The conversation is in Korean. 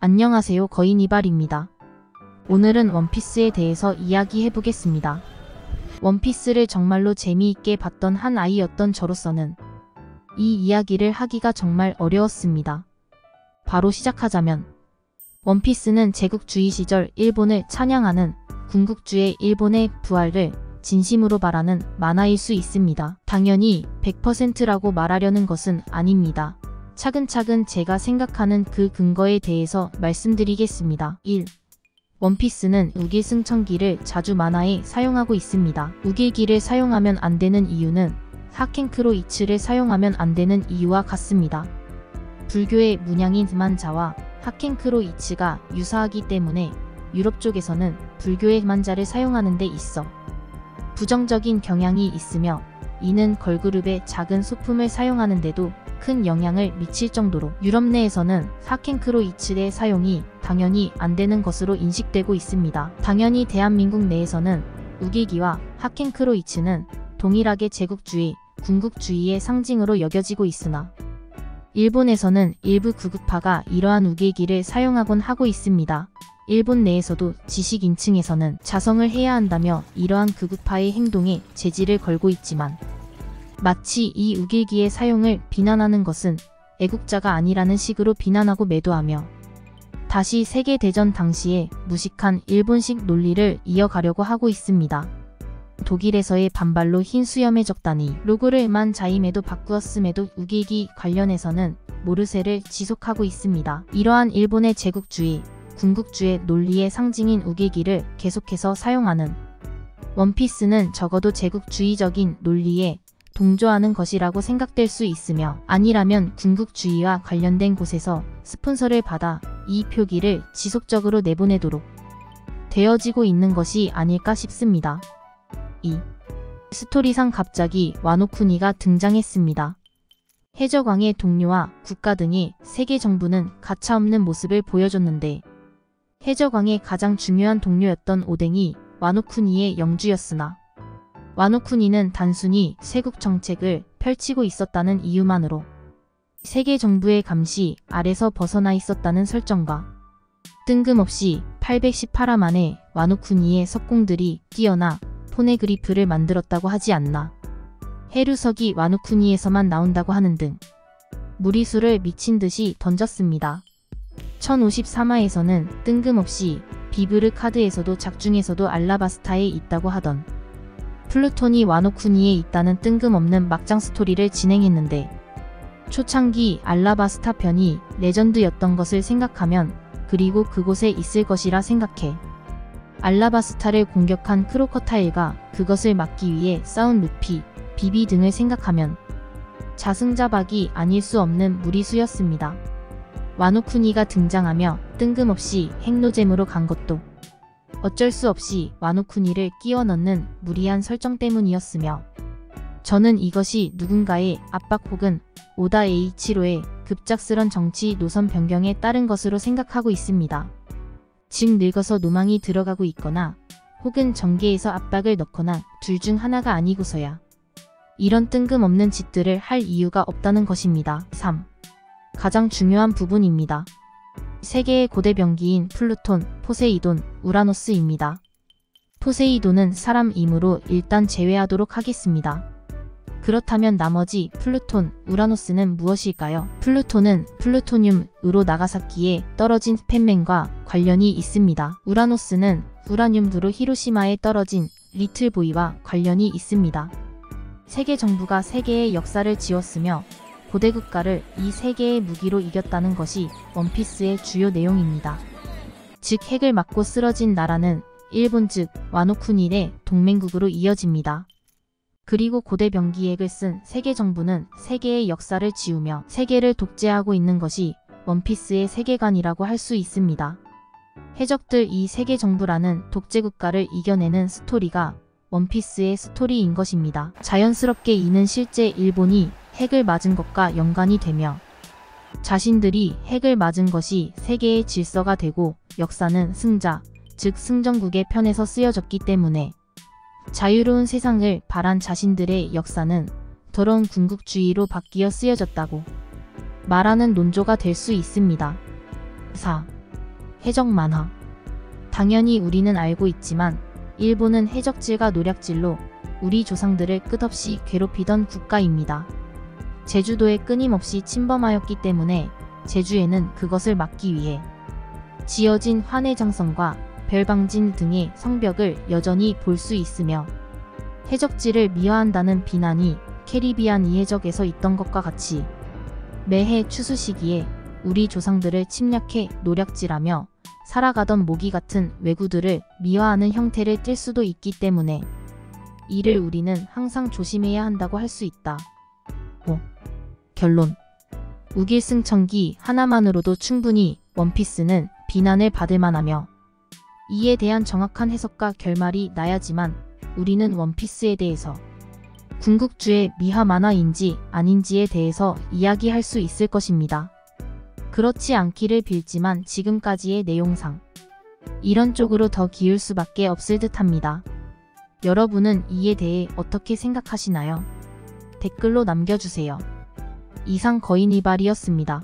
안녕하세요, 거인이발입니다. 오늘은 원피스에 대해서 이야기해보겠습니다. 원피스를 정말로 재미있게 봤던 한 아이였던 저로서는 이 이야기를 하기가 정말 어려웠습니다. 바로 시작하자면, 원피스는 제국주의 시절 일본을 찬양하는 군국주의 일본의 부활을 진심으로 바라는 만화일 수 있습니다. 당연히 100%라고 말하려는 것은 아닙니다. 차근차근 제가 생각하는 그 근거에 대해서 말씀드리겠습니다. 1. 원피스는 우길승천기를 자주 만화에 사용하고 있습니다. 우길기를 사용하면 안 되는 이유는 하켄크로 이츠를 사용하면 안 되는 이유와 같습니다. 불교의 문양인 만자와 하켄크로 이츠가 유사하기 때문에 유럽 쪽에서는 불교의 만자를 사용하는 데 있어 부정적인 경향이 있으며, 이는 걸그룹의 작은 소품을 사용하는데도 큰 영향을 미칠 정도로 유럽 내에서는 하켄크로 이츠의 사용이 당연히 안 되는 것으로 인식되고 있습니다. 당연히 대한민국 내에서는 우길기와 하켄크로 이츠는 동일하게 제국주의, 군국주의의 상징으로 여겨지고 있으나 일본에서는 일부 극우파가 이러한 우길기를 사용하곤 하고 있습니다. 일본 내에서도 지식인층에서는 자성을 해야 한다며 이러한 극우파의 행동에 제지를 걸고 있지만, 마치 이 우길기의 사용을 비난하는 것은 애국자가 아니라는 식으로 비난하고 매도하며 다시 세계대전 당시에 무식한 일본식 논리를 이어가려고 하고 있습니다. 독일에서의 반발로 흰 수염의 적단이 로고를 만자임에도 바꾸었음에도 우길기 관련해서는 모르쇠를 지속하고 있습니다. 이러한 일본의 제국주의, 군국주의 논리의 상징인 우길기를 계속해서 사용하는 원피스는 적어도 제국주의적인 논리에 동조하는 것이라고 생각될 수 있으며, 아니라면 군국주의와 관련된 곳에서 스폰서를 받아 이 표기를 지속적으로 내보내도록 되어지고 있는 것이 아닐까 싶습니다. 2. 스토리상 갑자기 와노쿠니가 등장했습니다. 해적왕의 동료와 국가 등의 세계 정부는 가차없는 모습을 보여줬는데, 해적왕의 가장 중요한 동료였던 오뎅이 와노쿠니의 영주였으나, 와노쿠니는 단순히 쇄국 정책을 펼치고 있었다는 이유만으로 세계 정부의 감시 아래서 벗어나 있었다는 설정과 뜬금없이 818화 만에 와노쿠니의 석공들이 뛰어나 포네그리프를 만들었다고 하지 않나, 해루석이 와노쿠니에서만 나온다고 하는 등 무리수를 미친듯이 던졌습니다. 1053화에서는 뜬금없이 비브르 카드에서도 작중에서도 알라바스타에 있다고 하던 플루톤이 와노쿠니에 있다는 뜬금없는 막장 스토리를 진행했는데, 초창기 알라바스타 편이 레전드였던 것을 생각하면, 그리고 그곳에 있을 것이라 생각해 알라바스타를 공격한 크로커타일과 그것을 막기 위해 싸운 루피, 비비 등을 생각하면 자승자박이 아닐 수 없는 무리수였습니다. 와노쿠니가 등장하며 뜬금없이 핵노잼으로 간 것도 어쩔 수 없이 와노쿠니를 끼워 넣는 무리한 설정 때문이었으며, 저는 이것이 누군가의 압박 혹은 오다 에이치로의 급작스런 정치 노선 변경에 따른 것으로 생각하고 있습니다. 즉 늙어서 노망이 들어가고 있거나 혹은 정계에서 압박을 넣거나 둘 중 하나가 아니고서야 이런 뜬금없는 짓들을 할 이유가 없다는 것입니다. 3. 가장 중요한 부분입니다. 세계의 고대 병기인 플루톤, 포세이돈, 우라노스입니다. 포세이돈은 사람이므로 일단 제외하도록 하겠습니다. 그렇다면 나머지 플루톤, 우라노스는 무엇일까요? 플루톤은 플루토늄으로 나가사키에 떨어진 팬맨과 관련이 있습니다. 우라노스는 우라늄으로 히로시마에 떨어진 리틀보이와 관련이 있습니다. 세계 정부가 세계의 역사를 지었으며 고대 국가를 이 세 개의 무기로 이겼다는 것이 원피스의 주요 내용입니다. 즉 핵을 맞고 쓰러진 나라는 일본 즉 와노쿠니의 동맹국으로 이어집니다. 그리고 고대 병기 핵을 쓴 세계 정부는 세계의 역사를 지우며 세계를 독재하고 있는 것이 원피스의 세계관이라고 할 수 있습니다. 해적들 이 세계 정부라는 독재 국가를 이겨내는 스토리가 원피스의 스토리인 것입니다. 자연스럽게 이는 실제 일본이 핵을 맞은 것과 연관이 되며, 자신들이 핵을 맞은 것이 세계의 질서가 되고 역사는 승자, 즉 승전국의 편에서 쓰여졌기 때문에 자유로운 세상을 바란 자신들의 역사는 더러운 군국주의로 바뀌어 쓰여졌다고 말하는 논조가 될 수 있습니다. 4. 해적 만화. 당연히 우리는 알고 있지만 일본은 해적질과 노략질로 우리 조상들을 끝없이 괴롭히던 국가입니다. 제주도에 끊임없이 침범하였기 때문에 제주에는 그것을 막기 위해 지어진 환해장성과 별방진 등의 성벽을 여전히 볼 수 있으며 해적질을 미화한다는 비난이 캐리비안 이해적에서 있던 것과 같이 매해 추수 시기에 우리 조상들을 침략해 노략질하며 살아가던 모기 같은 왜구들을 미화하는 형태를 띨 수도 있기 때문에 이를 우리는 항상 조심해야 한다고 할 수 있다. 5. 결론. 우길승천기 하나만으로도 충분히 원피스는 비난을 받을 만하며 이에 대한 정확한 해석과 결말이 나야지만 우리는 원피스에 대해서 궁극주의 미화 만화인지 아닌지에 대해서 이야기할 수 있을 것입니다. 그렇지 않기를 빌지만 지금까지의 내용상 이런 쪽으로 더 기울 수밖에 없을 듯합니다. 여러분은 이에 대해 어떻게 생각하시나요? 댓글로 남겨주세요. 이상 거인이발이었습니다.